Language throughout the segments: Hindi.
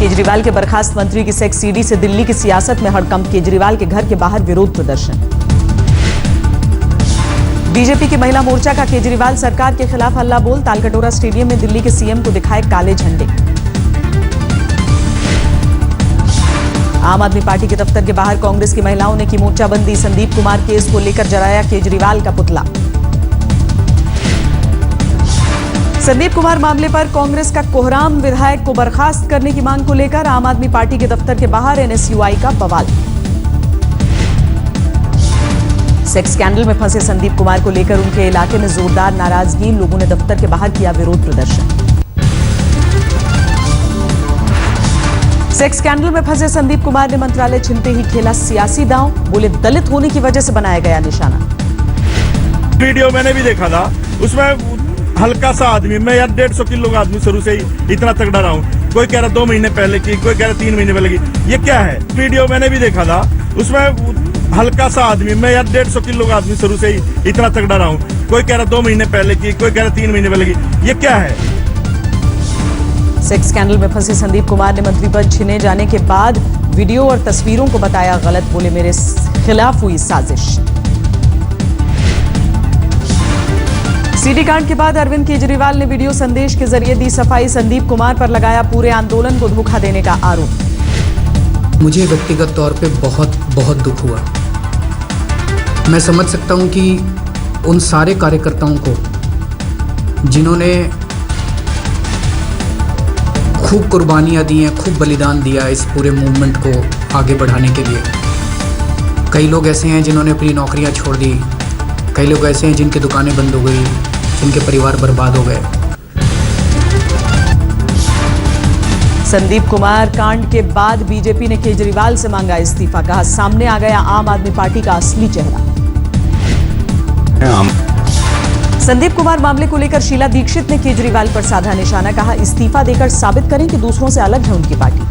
केजरीवाल के बर्खास्त मंत्री की सेक्स सीडी से दिल्ली की सियासत में हड़कंप। केजरीवाल के घर के बाहर विरोध प्रदर्शन। बीजेपी की महिला मोर्चा का केजरीवाल सरकार के खिलाफ हल्ला बोल। तालकटोरा स्टेडियम में दिल्ली के सीएम को दिखाए काले झंडे। आम आदमी पार्टी के दफ्तर के बाहर कांग्रेस की महिलाओं ने की मोर्चाबंदी। संदीप कुमार केस को लेकर जलाया केजरीवाल का पुतला। संदीप कुमार मामले पर कांग्रेस का कोहराम। विधायक को बर्खास्त करने की मांग को लेकर आम आदमी पार्टी के दफ्तर के बाहर एनएसयूआई का बवाल। सेक्स स्कैंडल में फंसे संदीप कुमार को लेकर उनके इलाके में जोरदार नाराजगी। लोगों ने दफ्तर के बाहर किया विरोध प्रदर्शन। सेक्स स्कैंडल में फंसे संदीप कुमार ने मंत्रालय छिनते ही खेला सियासी दांव। बोले दलित होने की वजह से बनाया गया निशाना। वीडियो मैंने भी देखा था, उसमें हल्का सा आदमी, मैं यार 150 किलो का आदमी शुरू से ही इतना तगड़ा रहा हूँ। कोई कह रहा 2 महीने पहले की, कोई कह रहा 3 महीने पहले की। ये क्या है? वीडियो मैंने भी देखा था, उसमें हल्का सा आदमी, मैं यार 150 किलो का आदमी शुरू से ही इतना तगड़ा रहा हूँ। कोई कह रहा 2 महीने पहले की, कोई कह रहा 3 महीने पहले की। ये क्या है? सेक्स स्कैंडल में फंसे संदीप कुमार ने मंत्री पद छिने जाने के बाद वीडियो और तस्वीरों को बताया गलत। बोले मेरे खिलाफ हुई साजिश। सीडी कांड के बाद अरविंद केजरीवाल ने वीडियो संदेश के जरिए दी सफाई। संदीप कुमार पर लगाया पूरे आंदोलन को धोखा देने का आरोप। मुझे व्यक्तिगत तौर पे बहुत दुख हुआ। मैं समझ सकता हूं कि उन सारे कार्यकर्ताओं को जिन्होंने खूब कुर्बानियां दी हैं, खूब बलिदान दिया इस पूरे मूवमेंट को आगे बढ़ाने के लिए। कई लोग ऐसे हैं जिन्होंने अपनी नौकरियां छोड़ दी, कई लोग ऐसे हैं जिनकी दुकानें बंद हो गई, जिनके परिवार बर्बाद हो गए। संदीप कुमार कांड के बाद बीजेपी ने केजरीवाल से मांगा इस्तीफा। कहा सामने आ गया आम आदमी पार्टी का असली चेहरा। संदीप कुमार मामले को लेकर शीला दीक्षित ने केजरीवाल पर साधा निशाना। कहा इस्तीफा देकर साबित करें कि दूसरों से अलग है उनकी पार्टी।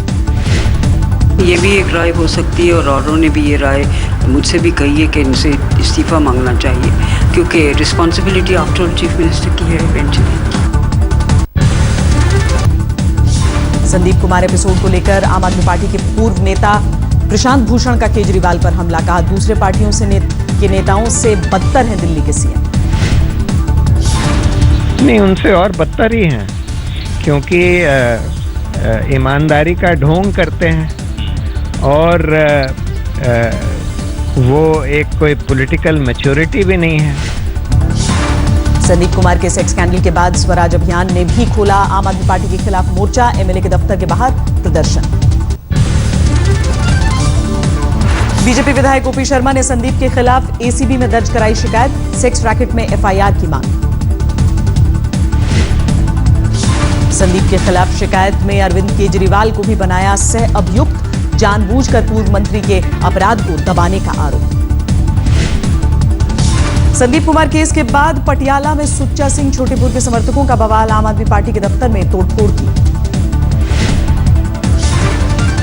ये भी एक राय हो सकती है और औरों ने भी ये राय मुझसे भी कही है कि इनसे इस्तीफा मांगना चाहिए, क्योंकि responsibility after all chief minister की है इवेंचुअली। संदीप कुमार एपिसोड को लेकर आम आदमी पार्टी के पूर्व नेता प्रशांत भूषण का केजरीवाल पर हमला। कहा दूसरे पार्टियों से के नेताओं से बदतर हैं दिल्ली के सीएम। नहीं, उनसे और बदतर ही हैं, क्योंकि ईमानदारी का ढोंग करते हैं और वो एक कोई पॉलिटिकल मैच्योरिटी भी नहीं है। संदीप कुमार के सेक्स स्कैंडल के बाद स्वराज अभियान ने भी खोला आम आदमी पार्टी के खिलाफ मोर्चा। एमएलए के दफ्तर के बाहर प्रदर्शन। बीजेपी विधायक ओपी शर्मा ने संदीप के खिलाफ एसीबी में दर्ज कराई शिकायत। सेक्स रैकेट में एफआईआर की मांग। संदीप के खिलाफ शिकायत में अरविंद केजरीवाल को भी बनाया सह अभियुक्त। जानबूझकर पूर्व मंत्री के अपराध को दबाने का आरोप। संदीप कुमार केस के बाद पटियाला में सुच्चा सिंह छोटेपुर के समर्थकों का बवाल। आम आदमी पार्टी के दफ्तर में तोड़फोड़ की।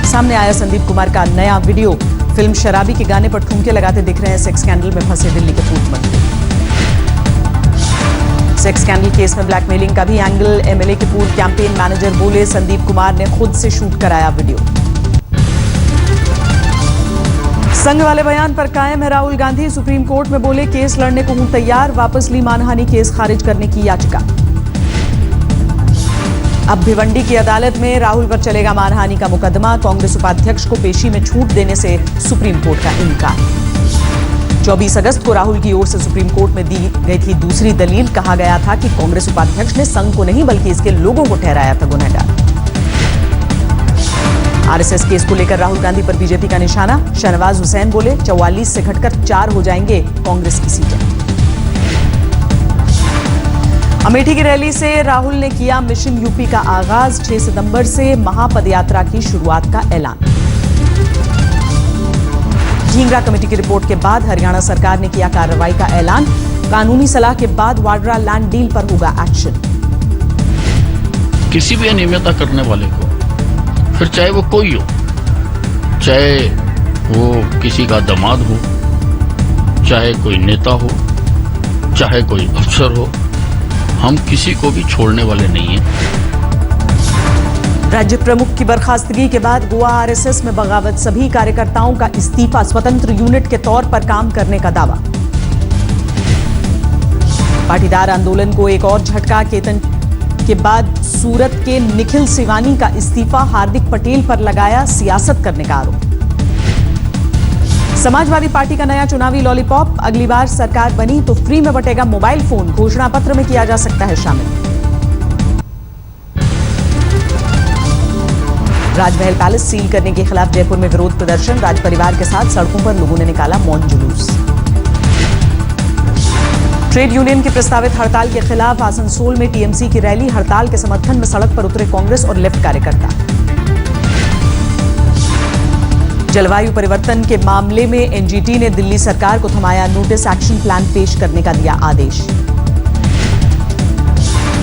सामने आया संदीप कुमार का नया वीडियो। फिल्म शराबी के गाने पर ठुमके लगाते दिख रहे हैं सेक्स स्कैंडल में फंसे दिल्ली के पूर्व मंत्री। सेक्स स्कैंडल केस में ब्लैकमेलिंग का भी एंगल। एमएलए के पूर्व कैंपेन मैनेजर बोले संदीप कुमार ने खुद से शूट कराया वीडियो। संघ वाले बयान पर कायम है राहुल गांधी। सुप्रीम कोर्ट में बोले केस लड़ने को हूं तैयार। वापस ली मानहानि केस खारिज करने की याचिका। अब भिवंडी की अदालत में राहुल पर चलेगा मानहानि का मुकदमा। कांग्रेस उपाध्यक्ष को पेशी में छूट देने से सुप्रीम कोर्ट का इनकार। 24 अगस्त को राहुल की ओर से सुप्रीम कोर्ट में दी गई थी दूसरी दलील। कहा गया था कि कांग्रेस उपाध्यक्ष ने संघ को नहीं बल्कि इसके लोगों को ठहराया था गुनहगार। आरएसएस केस को लेकर राहुल गांधी पर बीजेपी का निशाना। शहनवाज हुसैन बोले 44 से घटकर 4 हो जाएंगे कांग्रेस की सीटें। अमेठी की रैली से राहुल ने किया मिशन यूपी का आगाज। 6 सितंबर से महापदयात्रा की शुरुआत का ऐलान। ढींगरा कमेटी की रिपोर्ट के बाद हरियाणा सरकार ने किया कार्रवाई का ऐलान। कानूनी सलाह के बाद वाड्रा लैंड डील पर होगा एक्शन। किसी भी अनियमितता करने वाले को, फिर चाहे वो कोई हो, चाहे वो किसी का दामाद हो, चाहे कोई नेता हो, चाहे कोई अफसर हो, हम किसी को भी छोड़ने वाले नहीं हैं। राज्य प्रमुख की बर्खास्तगी के बाद गोवा आरएसएस में बगावत, सभी कार्यकर्ताओं का इस्तीफा, स्वतंत्र यूनिट के तौर पर काम करने का दावा। पाटीदार आंदोलन को एक और झटका, केतन के बाद सूरत के निखिल सिवानी का इस्तीफा, हार्दिक पटेल पर लगाया सियासत करने का आरोप। समाजवादी पार्टी का नया चुनावी लॉलीपॉप, अगली बार सरकार बनी तो फ्री में बटेगा मोबाइल फोन, घोषणा पत्र में किया जा सकता है शामिल। राजमहल पैलेस सील करने के खिलाफ जयपुर में विरोध प्रदर्शन, राज परिवार के साथ सड़कों पर लोगों ने निकाला मौन जुलूस। ट्रेड यूनियन की प्रस्तावित हड़ताल के खिलाफ आसनसोल में टीएमसी की रैली, हड़ताल के समर्थन में सड़क पर उतरे कांग्रेस और लेफ्ट कार्यकर्ता। जलवायु परिवर्तन के मामले में एनजीटी ने दिल्ली सरकार को थमाया नोटिस, एक्शन प्लान पेश करने का दिया आदेश।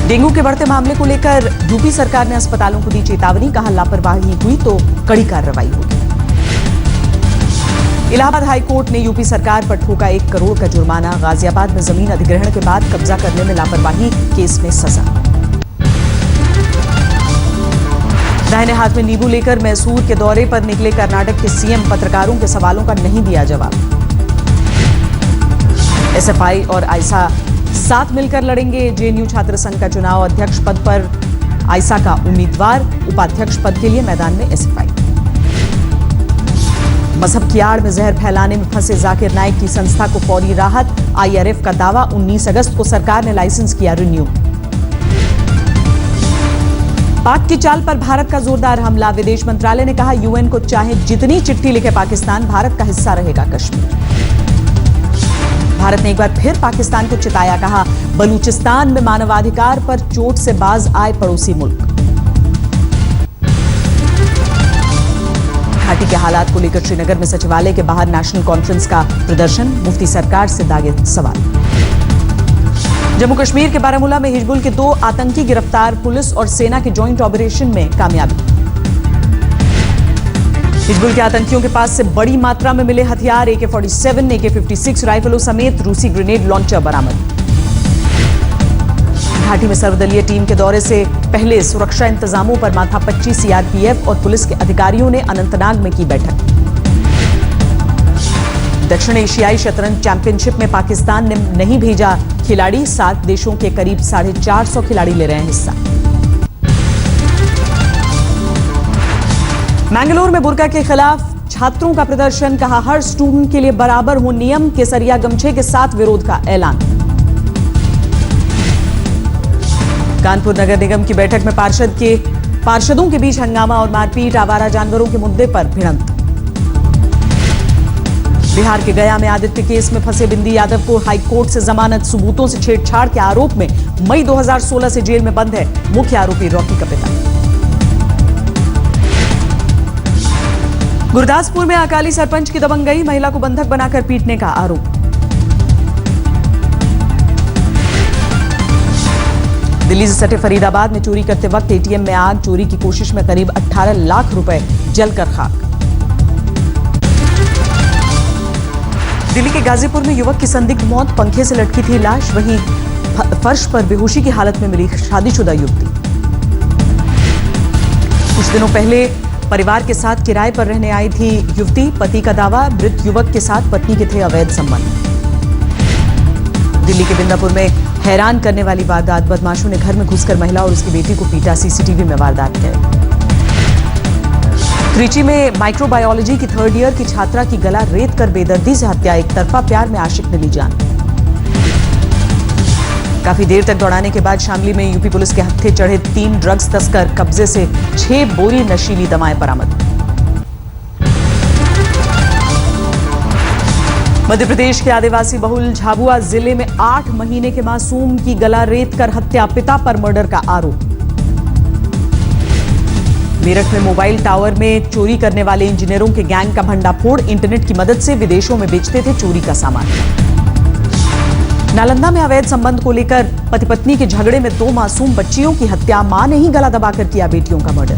डेंगू के बढ़ते मामले को लेकर यूपी सरकार ने अस्पतालों को दी चेतावनी, कहा लापरवाही हुई तो कड़ी कार्रवाई होगी। इलाहाबाद हाई कोर्ट ने यूपी सरकार पर ठोका 1 करोड़ का जुर्माना, गाजियाबाद में जमीन अधिग्रहण के बाद कब्जा करने में लापरवाही, केस में सजा। दाहिने हाथ में नींबू लेकर मैसूर के दौरे पर निकले कर्नाटक के सीएम, पत्रकारों के सवालों का नहीं दिया जवाब। एसएफआई और आइसा साथ मिलकर लड़ेंगे जेएनयू छात्र संघ का चुनाव, अध्यक्ष पद पर आइसा का उम्मीदवार, उपाध्यक्ष पद के लिए मैदान में एसएफआई। मजहब की आड़ में जहर फैलाने में फंसे जाकिर नाइक की संस्था को फौरी राहत, आईआरएफ का दावा, 19 अगस्त को सरकार ने लाइसेंस किया रिन्यू। पाक की चाल पर भारत का जोरदार हमला, विदेश मंत्रालय ने कहा यूएन को चाहे जितनी चिट्ठी लिखे पाकिस्तान, भारत का हिस्सा रहेगा कश्मीर। भारत ने एक बार फिर पाकिस्तान को चिताया, कहा बलूचिस्तान में मानवाधिकार पर चोट से बाज आए पड़ोसी मुल्क। घाटी के हालात को लेकर श्रीनगर में सचिवालय के बाहर नेशनल कॉन्फ्रेंस का प्रदर्शन, मुफ्ती सरकार से दागे सवाल। जम्मू कश्मीर के बारामूला में हिजबुल के 2 आतंकी गिरफ्तार, पुलिस और सेना के जॉइंट ऑपरेशन में कामयाबी। हिजबुल के आतंकियों के पास से बड़ी मात्रा में मिले हथियार, AK-47, AK-56 राइफलों समेत रूसी ग्रेनेड लॉन्चर बरामद। घाटी में सर्वदलीय टीम के दौरे से पहले सुरक्षा इंतजामों पर माथापच्ची, सीआरपीएफ और पुलिस के अधिकारियों ने अनंतनाग में की बैठक। दक्षिण एशियाई शतरंज चैंपियनशिप में पाकिस्तान ने नहीं भेजा खिलाड़ी, 7 देशों के करीब 450 खिलाड़ी ले रहे हैं हिस्सा। मैंगलोर में बुर्का के खिलाफ छात्रों का प्रदर्शन, कहा हर स्टूडेंट के लिए बराबर हो नियम, केसरिया गमछे के साथ विरोध का ऐलान। कानपुर नगर निगम की बैठक में पार्षदों के बीच हंगामा और मारपीट, आवारा जानवरों के मुद्दे पर भिड़ंत। बिहार के गया में आदित्य केस में फंसे बिंदी यादव को हाईकोर्ट से जमानत, सबूतों से छेड़छाड़ के आरोप में मई 2016 से जेल में बंद है मुख्य आरोपी रॉकी का पिता। गुरदासपुर में अकाली सरपंच की दबंगई, महिला को बंधक बनाकर पीटने का आरोप। दिल्ली से सटे फरीदाबाद में चोरी करते वक्त एटीएम में आग, चोरी की कोशिश में करीब 18 लाख रुपए जलकर खाक। दिल्ली के गाजीपुर में युवक की संदिग्ध मौत, पंखे से लटकी थी लाश, वहीं फर्श पर बेहोशी की हालत में मिली शादीशुदा युवती। कुछ दिनों पहले परिवार के साथ किराए पर रहने आई थी युवती, पति का दावा मृत युवक के साथ पत्नी के थे अवैध संबंध। दिल्ली के बिंदापुर में हैरान करने वाली वारदात, बदमाशों ने घर में घुसकर महिला और उसकी बेटी को पीटा, सीसीटीवी में वारदात कैद। त्रिची में माइक्रोबायोलॉजी की 3rd ईयर की छात्रा की गला रेत कर बेदर्दी से हत्या, एक तरफा प्यार में आशिक ने ली जान। काफी देर तक दौड़ाने के बाद शामली में यूपी पुलिस के हत्थे चढ़े 3 ड्रग्स तस्कर, कब्जे से 6 बोरी नशीली दवाएं बरामद। मध्य प्रदेश के आदिवासी बहुल झाबुआ जिले में 8 महीने के मासूम की गला रेत कर हत्या, पिता पर मर्डर का आरोप। मेरठ में मोबाइल टावर में चोरी करने वाले इंजीनियरों के गैंग का भंडाफोड़, इंटरनेट की मदद से विदेशों में बेचते थे चोरी का सामान। नालंदा में अवैध संबंध को लेकर पति पत्नी के झगड़े में 2 मासूम बच्चियों की हत्या, मां ने ही गला दबाकर किया बेटियों का मर्डर।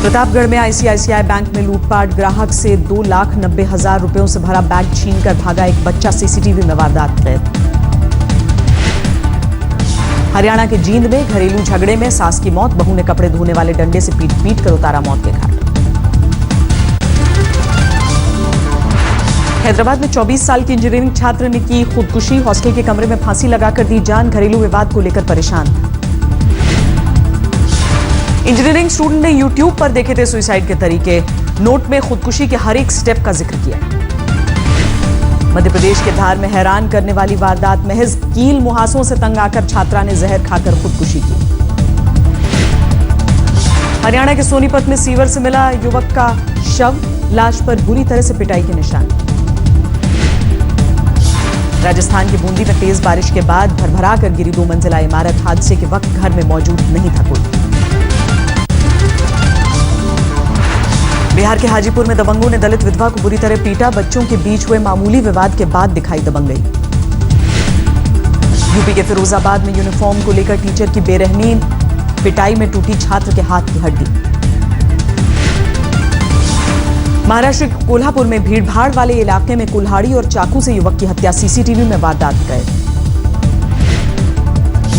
प्रतापगढ़ में आईसीआईसीआई बैंक में लूटपाट, ग्राहक से 2,90,000 रुपयों से भरा बैग छीनकर भागा एक बच्चा, सीसीटीवी में वारदात कैद। हरियाणा के जींद में घरेलू झगड़े में सास की मौत, बहू ने कपड़े धोने वाले डंडे से पीट कर उतारा मौत के घाट। हैदराबाद में 24 साल की इंजीनियरिंग छात्र ने की खुदकुशी, हॉस्टल के कमरे में फांसी लगाकर दी जान, घरेलू विवाद को लेकर परेशान था। इंजीनियरिंग स्टूडेंट ने यूट्यूब पर देखे थे सुसाइड के तरीके, नोट में खुदकुशी के हर एक स्टेप का जिक्र किया। मध्य प्रदेश के धार में हैरान करने वाली वारदात, महज कील मुहासों से तंग आकर छात्रा ने जहर खाकर खुदकुशी की। हरियाणा के सोनीपत में सीवर से मिला युवक का शव, लाश पर बुरी तरह से पिटाई के निशान। राजस्थान के बूंदी में तेज बारिश के बाद भरभरा कर गिरी 2 मंजिला इमारत, हादसे के वक्त घर में मौजूद नहीं था कोई। बिहार के हाजीपुर में दबंगों ने दलित विधवा को बुरी तरह पीटा, बच्चों के बीच हुए मामूली विवाद के बाद दिखाई दबंगई। यूपी के फिरोजाबाद में यूनिफॉर्म को लेकर टीचर की बेरहमी, पिटाई में टूटी छात्र के हाथ की हड्डी। महाराष्ट्र के कोल्हापुर में भीड़भाड़ वाले इलाके में कुल्हाड़ी और चाकू से युवक की हत्या, सीसीटीवी में वारदात कैद।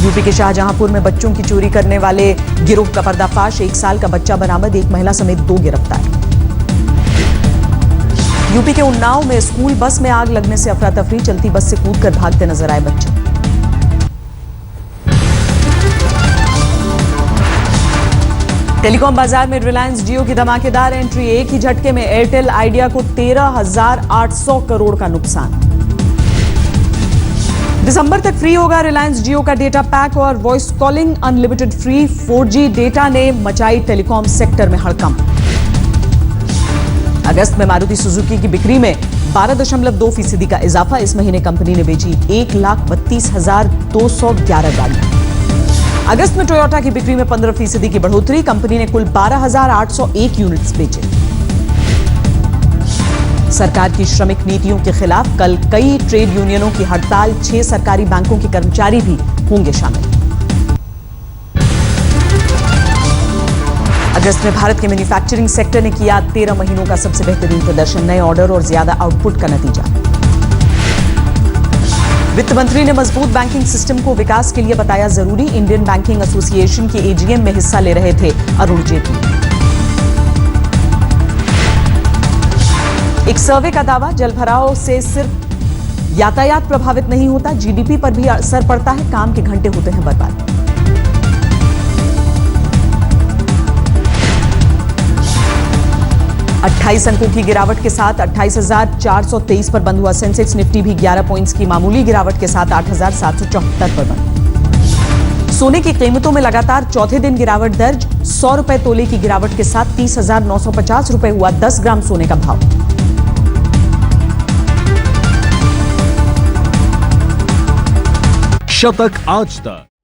यूपी के शाहजहांपुर में बच्चों की चोरी करने वाले गिरोह का पर्दाफाश, 1 साल का बच्चा बरामद, 1 महिला समेत 2 गिरफ्तार। यूपी के उन्नाव में स्कूल बस में आग लगने से अफरा तफरी, चलती बस से कूदकर भागते नजर आए बच्चे। टेलीकॉम बाजार में रिलायंस जियो की धमाकेदार एंट्री, एक ही झटके में एयरटेल आइडिया को 13,800 करोड़ का नुकसान। दिसंबर तक फ्री होगा रिलायंस जियो का डेटा पैक और voice calling unlimited free. 4G data ने मचाई टेलीकॉम सेक्टर में हड़कंप। अगस्त में मारुति सुजुकी की बिक्री में 12.2% का इजाफा, इस महीने कंपनी ने बेची 1,32,211 गाड़ियां। अगस्त में टोयोटा की बिक्री में 15% की बढ़ोतरी, कंपनी ने कुल 12,801 यूनिट्स बेचे। सरकार की श्रमिक नीतियों के खिलाफ कल कई ट्रेड यूनियनों की हड़ताल, 6 सरकारी बैंकों के कर्मचारी भी होंगे शामिल। अगस्त में भारत के मैन्युफैक्चरिंग सेक्टर ने किया 13 महीनों का सबसे बेहतरीन प्रदर्शन, नए ऑर्डर और ज्यादा आउटपुट का नतीजा। वित्त मंत्री ने मजबूत बैंकिंग सिस्टम को विकास के लिए बताया जरूरी, इंडियन बैंकिंग एसोसिएशन के एजीएम में हिस्सा ले रहे थे अरुण जेटली। एक सर्वे का दावा, जलभराव से सिर्फ यातायात प्रभावित नहीं होता, जीडीपी पर भी असर पड़ता है, काम के घंटे होते हैं बर्बाद। अट्ठाईस अंकों की गिरावट के साथ 28,423 पर बंद हुआ सेंसेक्स, निफ्टी भी 11 पॉइंट्स की मामूली गिरावट के साथ 8,774 पर बंद। सोने की कीमतों में लगातार चौथे दिन गिरावट दर्ज, 100 रुपए तोले की गिरावट के साथ 30,950 रुपए हुआ 10 ग्राम सोने का भाव। शतक आज तक।